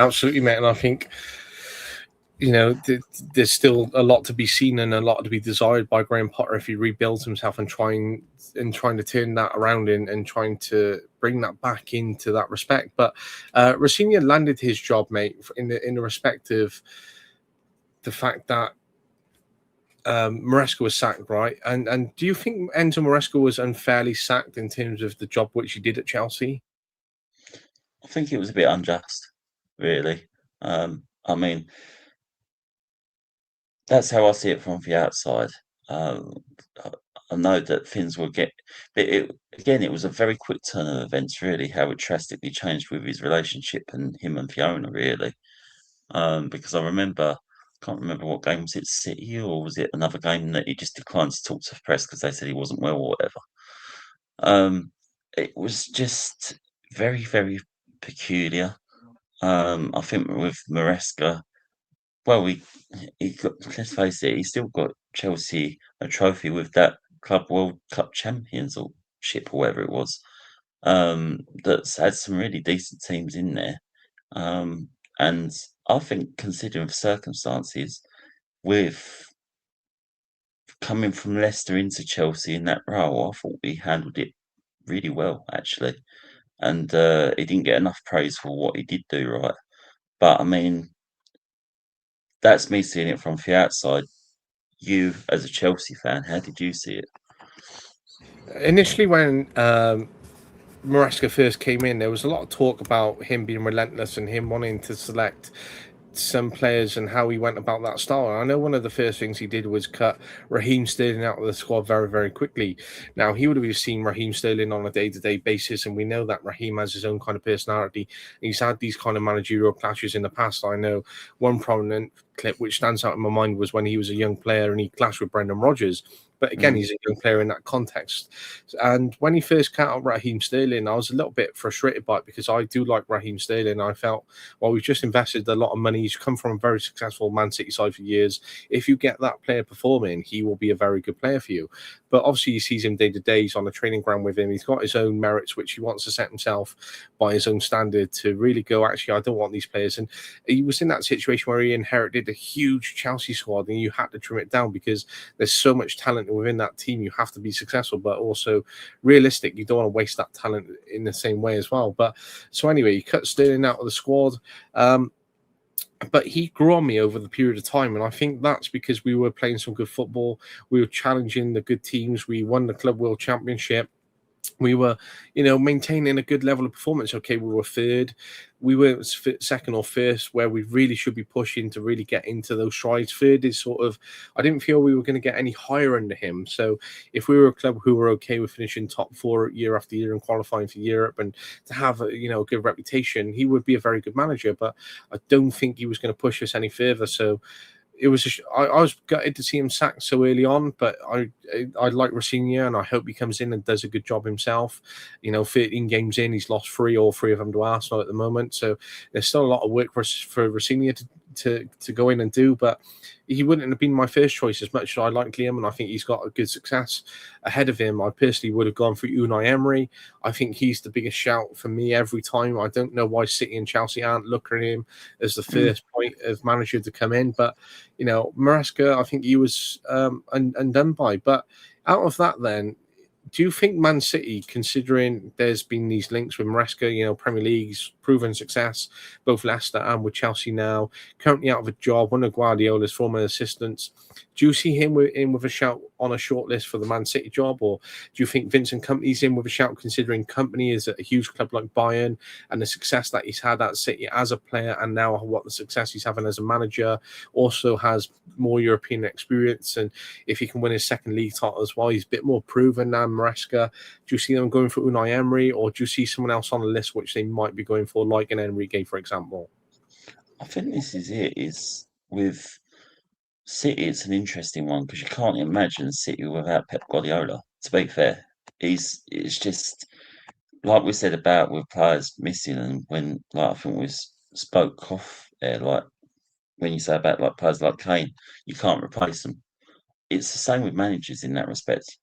Absolutely, mate. And I think there's still a lot to be seen and a lot to be desired by Graham Potter if he rebuilds himself and trying to turn that around and trying to bring that back into that respect. But Rosenior landed his job, mate, in the respect of the fact that Maresca was sacked, right? And do you think Enzo Maresca was unfairly sacked in terms of the job which he did at Chelsea? I think it was a bit unjust, really. I mean, that's how I see it from the outside. Um, I, I know that things will get, but again, it was a very quick turn of events, really, how it drastically changed with his relationship and him and Fiona, really. Because can't remember what game was it, City, or was it another game that he just declined to talk to the press because they said he wasn't well or whatever. It was just very, very peculiar. I think with Maresca, well, he got, let's face it, he still got Chelsea a trophy with that Club World Cup Championship or whatever it was. That's had some really decent teams in there. Um, and I think, considering the circumstances, with coming from Leicester into Chelsea in that role, I thought he handled it really well, actually. And he didn't get enough praise for what he did do right. But I mean, that's me seeing it from the outside. You, as a Chelsea fan, how did you see it? Initially, when Maresca first came in, there was a lot of talk about him being relentless and him wanting to select some players and how he went about that style. I know one of the first things he did was cut Raheem Sterling out of the squad very, very quickly. Now, he would have seen Raheem Sterling on a day to day basis, and we know that Raheem has his own kind of personality. He's had these kind of managerial clashes in the past. I know one prominent clip which stands out in my mind was when he was a young player and he clashed with Brendan Rodgers. But again, Mm, he's a young player in that context. And when he first cut out Raheem Sterling, I was a little bit frustrated by it because I do like Raheem Sterling. I felt, well, we've just invested a lot of money. He's come from a very successful Man City side for years. If you get that player performing, he will be a very good player for you. But obviously, he sees him day to day. He's on the training ground with him. He's got his own merits, which he wants to set himself by his own standard to really go, actually, I don't want these players. And he was in that situation where he inherited a huge Chelsea squad and you had to trim it down because there's so much talent within that team. You have to be successful, but also realistic. You don't want to waste that talent in the same way as well. But so anyway, he cut Sterling out of the squad. But he grew on me over the period of time, and I think that's because we were playing some good football. We were challenging the good teams. We won the Club World Championship. We were, maintaining a good level of performance. Okay, we were third. We weren't second or first, where we really should be pushing to really get into those strides. Third is sort of, I didn't feel we were going to get any higher under him. So if we were a club who were okay with finishing top four year after year and qualifying for Europe and to have a good reputation, he would be a very good manager. But I don't think he was going to push us any further. So it was I was gutted to see him sacked so early on, but I like Rosenior and I hope he comes in and does a good job himself. 13 games in, he's lost all three of them to Arsenal at the moment, so there's still a lot of work for Rosenior to go in and do, but he wouldn't have been my first choice as much as I like Liam, and I think he's got a good success ahead of him. I personally would have gone for Unai Emery. I think he's the biggest shout for me every time. I don't know why City and Chelsea aren't looking at him as the mm. first point of manager to come in, but Maresca, I think he was undone by. But out of that, then, do you think Man City, considering there's been these links with Maresca, Premier League's proven success, both Leicester and with Chelsea now, currently out of a job, one of Guardiola's former assistants, do you see him in with a shout on a short list for the Man City job, or do you think Vincent Kompany's in with a shout, considering Kompany is at a huge club like Bayern and the success that he's had at City as a player, and now what the success he's having as a manager, also has more European experience, and if he can win his second league title as well, he's a bit more proven than Maresca. Do you see them going for Unai Emery, or do you see someone else on the list which they might be going for, like an Enrique, for example? I think this is it. Is with City, it's an interesting one because you can't imagine City without Pep Guardiola. To be fair, it's just like we said about with players missing, and when like I think we spoke off there, like when you say about like players like Kane, you can't replace them. It's the same with managers in that respect.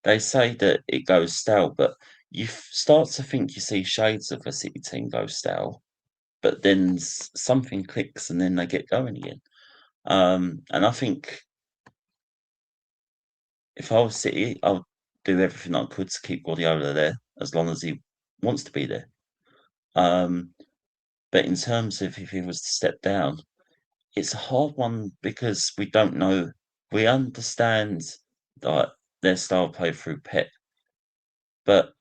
They say that it goes stale, but you start to think you see shades of a City team go stale, but then something clicks and then they get going again. And I think if I was City, I would do everything I could to keep Guardiola there as long as he wants to be there. Um, but in terms of if he was to step down, it's a hard one because we don't know. We understand like their style of play through Pep, but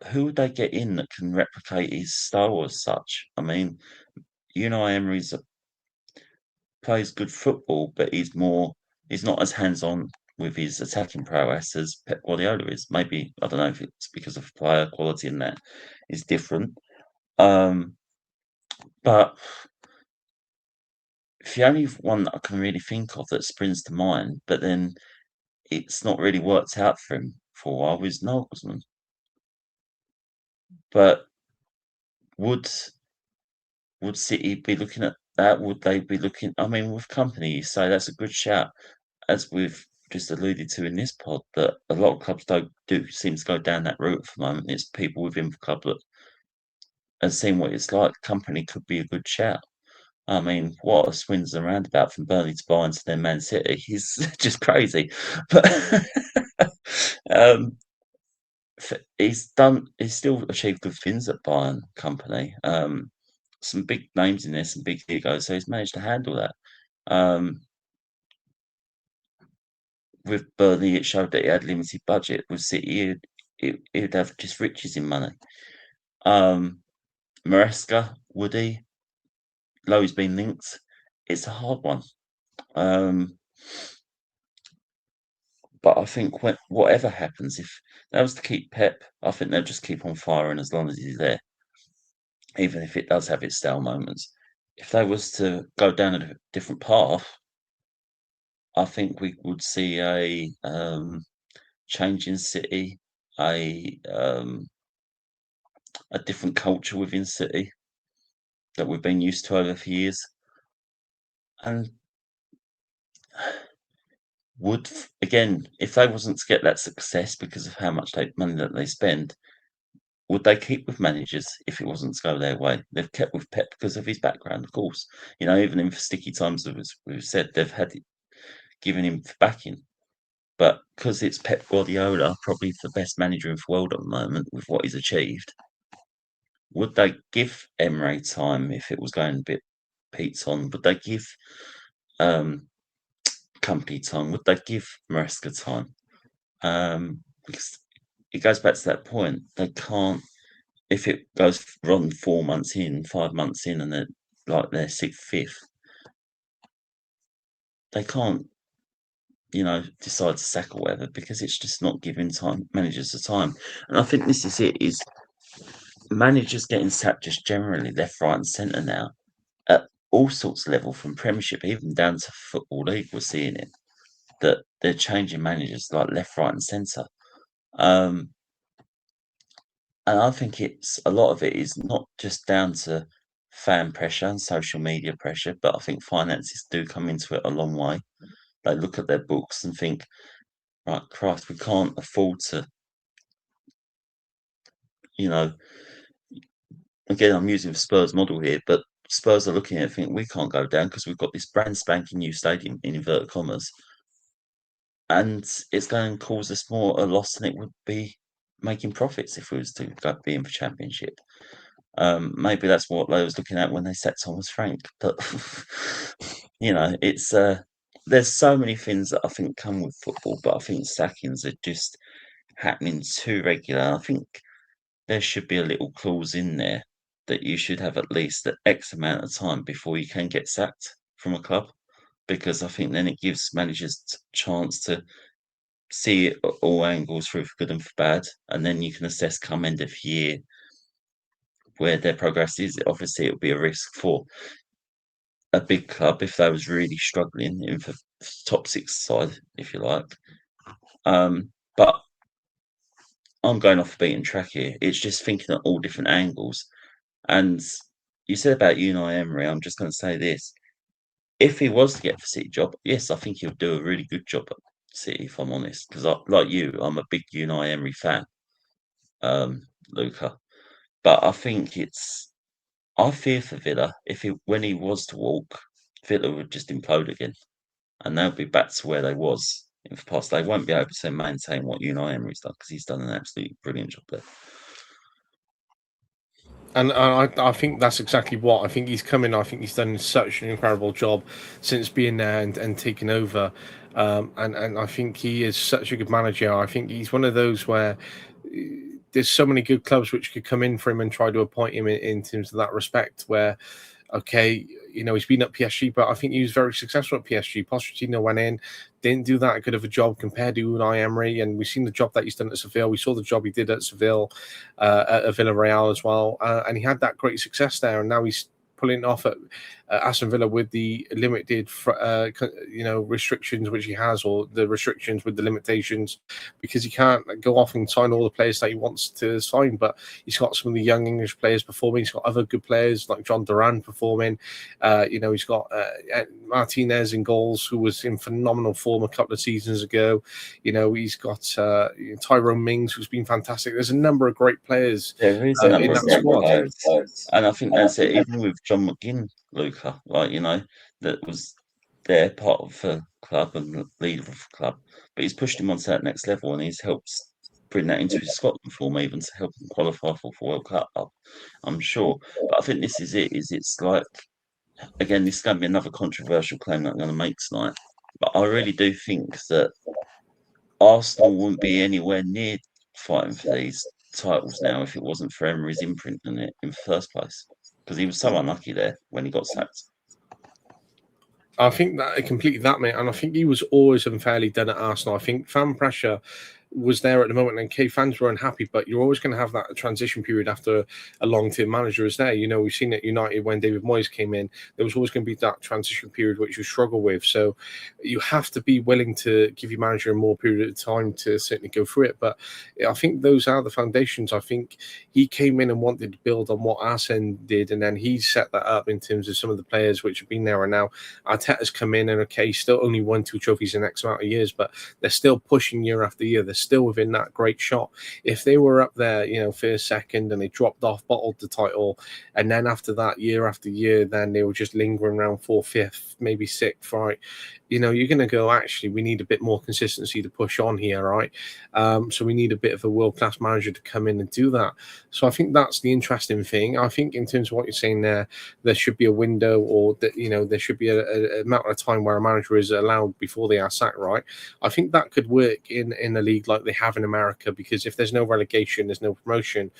who would they get in that can replicate his style as such? I mean, Unai Emery's plays good football, but he's not as hands-on with his attacking prowess as Pep Guardiola is. Maybe I don't know if it's because of player quality and that is different. Um, but the only one that I can really think of that springs to mind, but then it's not really worked out for him for a while, was Nagelsmann. But would would City be looking at that? Would they be looking? I mean, with company, you say that's a good shout. As we've just alluded to in this pod, that a lot of clubs don't do seem to go down that route at the moment. It's people within the club that have seen what it's like. Company could be a good shout. I mean, what a swings and roundabout from Burnley to Bayern to then Man City. He's just crazy. But um, he's still achieved good things at Bayern Company. Some big names in there, some big egos, so he's managed to handle that. Um, with Burnley, it showed that he had limited budget. With City, he'd have just riches in money. Maresca, would he? Lowe's been linked. It's a hard one. Um, but I think whatever happens, if that was to keep Pep, I think they'll just keep on firing as long as he's there, even if it does have its stale moments. If they was to go down a different path, I think we would see a change in City, a different culture within City that we've been used to over the years. And would again, if they wasn't to get that success because of how much money that they spend, would they keep with managers if it wasn't to go their way? They've kept with Pep because of his background, of course. You know, even in sticky times, as we've said, they've had given him backing. But because it's Pep Guardiola, probably the best manager in the world at the moment with what he's achieved, would they give Emery time if it was going a bit Pete's on? Would they give um, company time? Would they give Maresca time? Because it goes back to that point. They can't if it goes run 4 months in, 5 months in, and they're sixth, fifth. They can't, decide to sack or whatever because it's just not giving managers the time. And I think this is it. Is managers getting sacked just generally left, right, and centre now at all sorts of level, from Premiership even down to Football League. We're seeing it that they're changing managers like left, right, and centre. Um, and I think it's a lot of it is not just down to fan pressure and social media pressure, but I think finances do come into it a long way. They look at their books and think, right, Christ, we can't afford to, you know, again, I'm using the Spurs model here, but Spurs are looking at it thinking we can't go down because we've got this brand spanking new stadium in inverted commas. And it's going to cause us more a loss than it would be making profits if we was to go be in for championship. Maybe that's what they was looking at when they set Thomas Frank. But it's there's so many things that I think come with football, but I think sackings are just happening too regular. I think there should be a little clause in there that you should have at least an X amount of time before you can get sacked from a club, because I think then it gives managers chance to see it at all angles through for good and for bad, and then you can assess come end of year where their progress is. Obviously, it would be a risk for a big club if they was really struggling in the top six side, if you like. But I'm going off the beaten track here. It's just thinking at all different angles. And you said about Unai Emery, I'm just going to say this. If he was to get the City job, yes, I think he'll do a really good job at City, if I'm honest. Because like you, I'm a big Unai Emery fan. Luca. But I think I fear for Villa. When he was to walk, Villa would just implode again, and they'll be back to where they was in the past. They won't be able to maintain what Unai Emery's done because he's done an absolutely brilliant job there. And I think that's exactly what I think he's coming. I think he's done such an incredible job since being there and taking over. And I think he is such a good manager. I think he's one of those where there's so many good clubs which could come in for him and try to appoint him in terms of that respect. Where, okay, he's been at PSG, but I think he was very successful at PSG. Pochettino went in, didn't do that good of a job compared to Unai Emery, and we've seen the job that he's done at Seville. We saw the job he did at Seville, at Villarreal as well, and he had that great success there. And now he's pulling off at Aston Villa with the limited, restrictions which he has, or the restrictions with the limitations, because he can't go off and sign all the players that he wants to sign. But he's got some of the young English players performing. He's got other good players like John Duran performing. He's got Martinez in goals, who was in phenomenal form a couple of seasons ago. He's got Tyrone Mings, who's been fantastic. There's a number of great players There is a number in of that great squad. players, and I think that's it. Even with John McGinn, Luca, that was there, part of the club and leader of the club, but he's pushed him on to that next level, and he's helped bring that into his Scotland form, even to help him qualify for the World Cup. I'm sure, but I think this is it. It's like, again, this is going to be another controversial claim that I'm going to make tonight, but I really do think that Arsenal wouldn't be anywhere near fighting for these titles now if it wasn't for Emery's imprint in it in the first place, because he was so unlucky there when he got sacked. I think that completely that, mate, and I think he was always unfairly done at Arsenal. I think fan pressure was there at the moment, and K fans were unhappy. But you're always going to have that transition period after a long-term manager is there. We've seen it United when David Moyes came in. There was always going to be that transition period which you struggle with. So you have to be willing to give your manager a more period of time to certainly go through it. But I think those are the foundations. I think he came in and wanted to build on what Arsene did, and then he set that up in terms of some of the players which have been there and now. Arteta's come in and okay, still only won 2 trophies in X amount of years, but they're still pushing year after year. They're still within that great shot. If they were up there, first, second, and they dropped off, bottled the title, and then after that, year after year, then they were just lingering around fourth, fifth, maybe sixth, right? You're going to go, actually, we need a bit more consistency to push on here, right? So we need a bit of a world-class manager to come in and do that. So I think that's the interesting thing. I think in terms of what you're saying there should be a window, or that there should be a amount of time where a manager is allowed before they are sacked, right? I think that could work in a league like they have in America, because if there's no relegation, there's no promotion,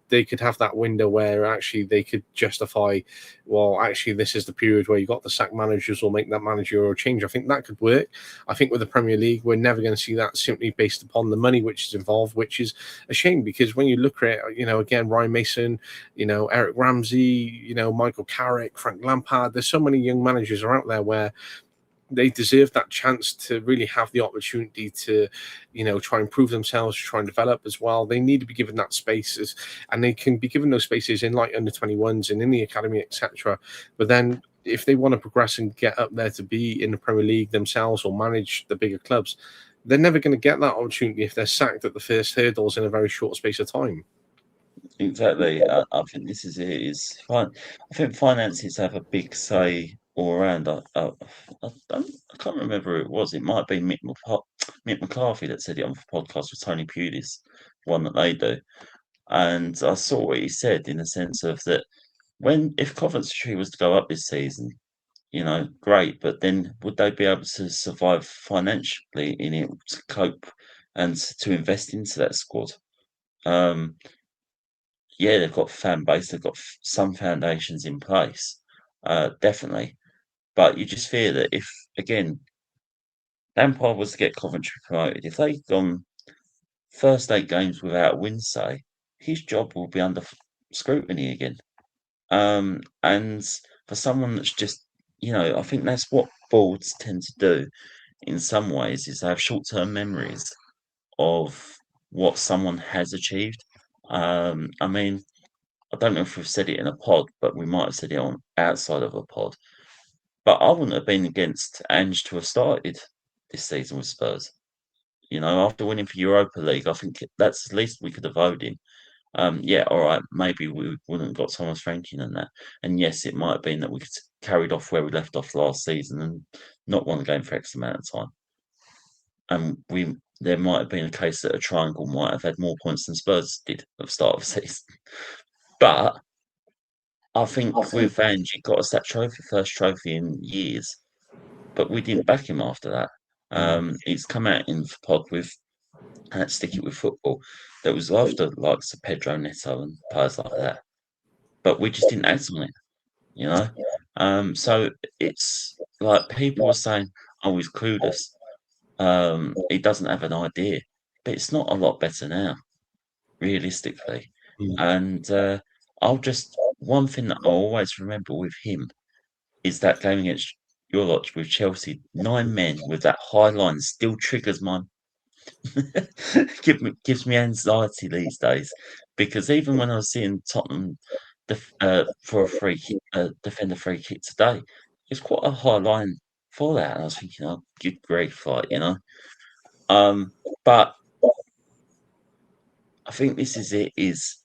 they could have that window where actually they could justify, well, actually this is the period where you got the sack managers, or make that managerial change. I think that could work. I think with the Premier League, we're never going to see that, simply based upon the money which is involved, which is a shame, because when you look at it, again, Ryan Mason, Eric Ramsey, Michael Carrick, Frank Lampard, there's so many young managers are out there where they deserve that chance to really have the opportunity to, try and prove themselves, try and develop as well. They need to be given that spaces, and they can be given those spaces in like under 21s and in the academy, etc. But then if they want to progress and get up there to be in the Premier League themselves or manage the bigger clubs, they're never going to get that opportunity if they're sacked at the first hurdles in a very short space of time. Exactly. I think this is it. Is fine. I think finances have a big say all around. I can't remember who it was. It might have been Mick McCarthy that said it on the podcast with Tony Pulis, one that they do. And I saw what he said in the sense of that, if Coventry was to go up this season, great, but then would they be able to survive financially in it, to cope and to invest into that squad? Um, yeah, they've got fan base, they've got some foundations in place, definitely. But you just fear that if, again, Lampard was to get Coventry promoted, if they'd gone first 8 games without a win, say, his job will be under scrutiny again. And for someone that's just, I think that's what boards tend to do in some ways, is they have short-term memories of what someone has achieved. I mean, I don't know if we've said it in a pod, but we might have said it on outside of a pod. But I wouldn't have been against Ange to have started this season with Spurs. You know, after winning for Europa League, I think that's the least we could have owed him. Yeah, all right, maybe we wouldn't have got Thomas Franklin and that. And yes, it might have been that we carried off where we left off last season and not won the game for X amount of time. And there might have been a case that a triangle might have had more points than Spurs did at the start of the season. But I think with Ange, he got us that trophy, first trophy in years. But we didn't back him after that. He's come out in the pod with Stick It With Football that was after like Pedro Neto and players like that. But we just didn't act on it, you know? So it's like people were saying, oh, he's clueless. He doesn't have an idea. But it's not a lot better now, realistically. And one thing that I always remember with him is that game against your lot with Chelsea, 9 men with that high line still triggers my gives me anxiety these days, because even when I was seeing Tottenham for a defend a free kick today, it's quite a high line for that, and I was thinking, oh, good grief, like, you know. But I think this is it. Is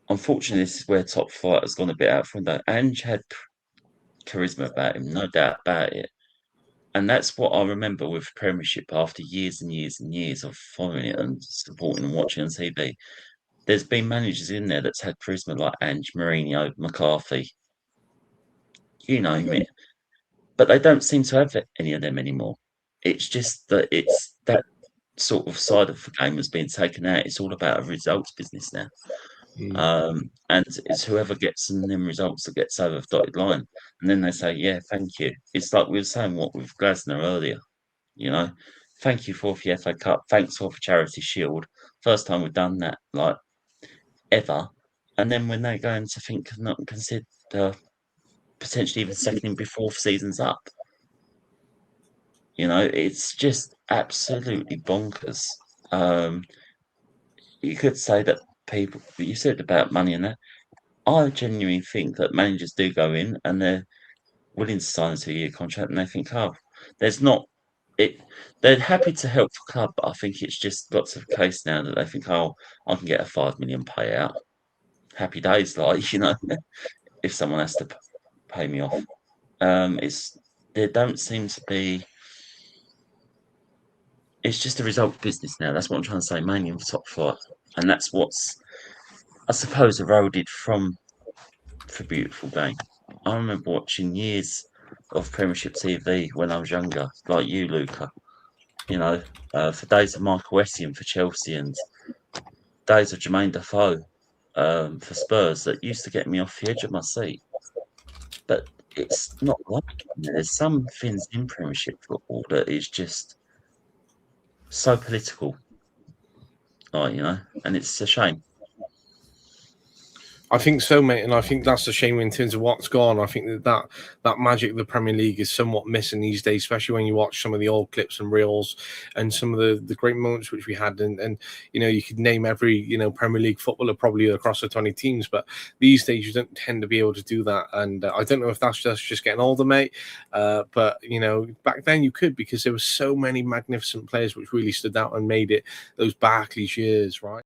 unfortunately this is where top flight has gone a bit out from that. Ange had charisma about him, no doubt about it. And that's what I remember with Premiership after years and years and years of following it and supporting and watching on TV. There's been managers in there that's had charisma like Ange, Mourinho, McCarthy, you name it. But they don't seem to have any of them anymore. It's just that it's that sort of side of the game has been taken out. It's all about a results business now. And it's whoever gets them results that gets over the dotted line. And then they say, yeah, thank you. It's like we were saying what with Glasner earlier, you know. Thank you for the FA Cup. Thanks for the Charity Shield. First time we've done that, like, ever. And then when they go into think not consider potentially even seconding before the season's up. You know, it's just absolutely bonkers. You could say that you said about money and that. I genuinely think that managers do go in and they're willing to sign a 2-year contract and they think, oh, there's not it. They're happy to help the club, but I think it's just got to the case now that they think, oh, I can get a 5 million payout. Happy days, like, you know, if someone has to pay me off. There don't seem to be. It's just a result business now. That's what I'm trying to say, mainly in the top flight, and that's what's, I suppose, eroded from the beautiful game. I remember watching years of Premiership TV when I was younger, like you, Luca. You know, for days of Michael Essien for Chelsea and days of Jermaine Defoe for Spurs that used to get me off the edge of my seat. But it's not like there's some things in Premiership football that is just so political, like, you know, and it's a shame. I think so, mate, and I think that's a shame in terms of what's gone. I think that magic of the Premier League is somewhat missing these days, especially when you watch some of the old clips and reels and some of the great moments which we had. And you know, you could name every, you know, Premier League footballer probably across the 20 teams, but these days you don't tend to be able to do that. And I don't know if that's just getting older, mate. But you know, back then you could, because there were so many magnificent players which really stood out and made it those Barclays years, right?